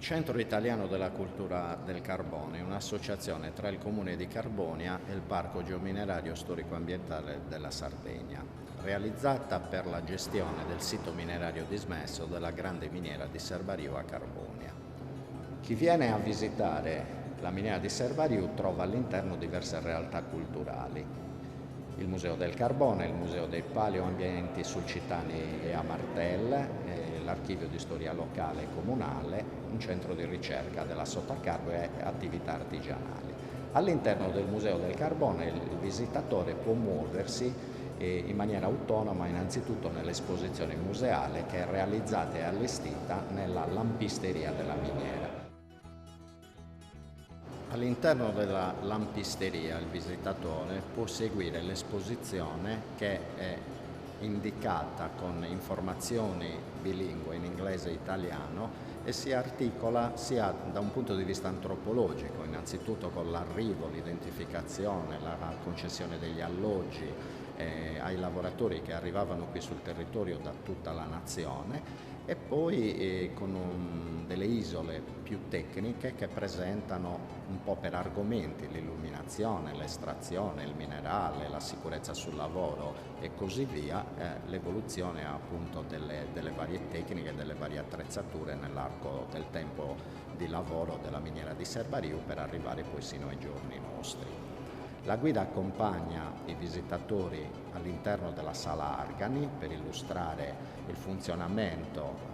Il Centro Italiano della Cultura del Carbone è un'associazione tra il Comune di Carbonia e il Parco Geominerario Storico-Ambientale della Sardegna, realizzata per la gestione del sito minerario dismesso della grande miniera di Serbariu a Carbonia. Chi viene a visitare la miniera di Serbariu trova all'interno diverse realtà culturali: il Museo del Carbone, il Museo dei Paleoambienti Sulcitani e a Martel, l'Archivio di Storia Locale e Comunale, un centro di ricerca della Sottacarbo e attività artigianali. All'interno del Museo del Carbone il visitatore può muoversi in maniera autonoma innanzitutto nell'esposizione museale che è realizzata e allestita nella lampisteria della miniera. All'interno della lampisteria il visitatore può seguire l'esposizione che è indicata con informazioni bilingue in inglese e italiano e si articola sia da un punto di vista antropologico, innanzitutto con l'arrivo, l'identificazione, la concessione degli alloggi ai lavoratori che arrivavano qui sul territorio da tutta la nazione, e poi con delle isole più tecniche che presentano un po' per argomenti l'illuminazione, l'estrazione, il minerale, la sicurezza sul lavoro e così via, l'evoluzione appunto delle varie tecniche, delle varie attrezzature nell'arco del tempo di lavoro della miniera di Serbariu per arrivare poi sino ai giorni nostri. La guida accompagna i visitatori all'interno della sala Argani per illustrare il funzionamento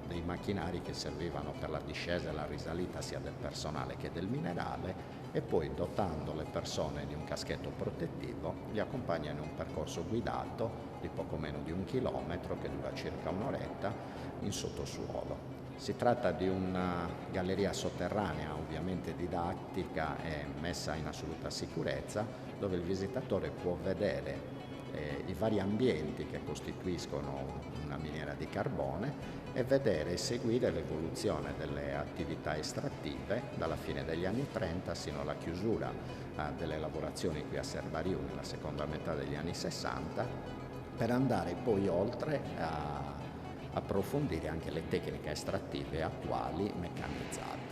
dei macchinari che servivano per la discesa e la risalita sia del personale che del minerale, e poi, dotando le persone di un caschetto protettivo, li accompagna in un percorso guidato di poco meno di 1 chilometro che dura circa un'oretta in sottosuolo. Si tratta di una galleria sotterranea, ovviamente didattica e messa in assoluta sicurezza, dove il visitatore può vedere i vari ambienti che costituiscono una miniera di carbone e vedere e seguire l'evoluzione delle attività estrattive dalla fine degli anni 30 sino alla chiusura delle lavorazioni qui a Serbariu nella seconda metà degli anni 60, per andare poi oltre a approfondire anche le tecniche estrattive attuali meccanizzate.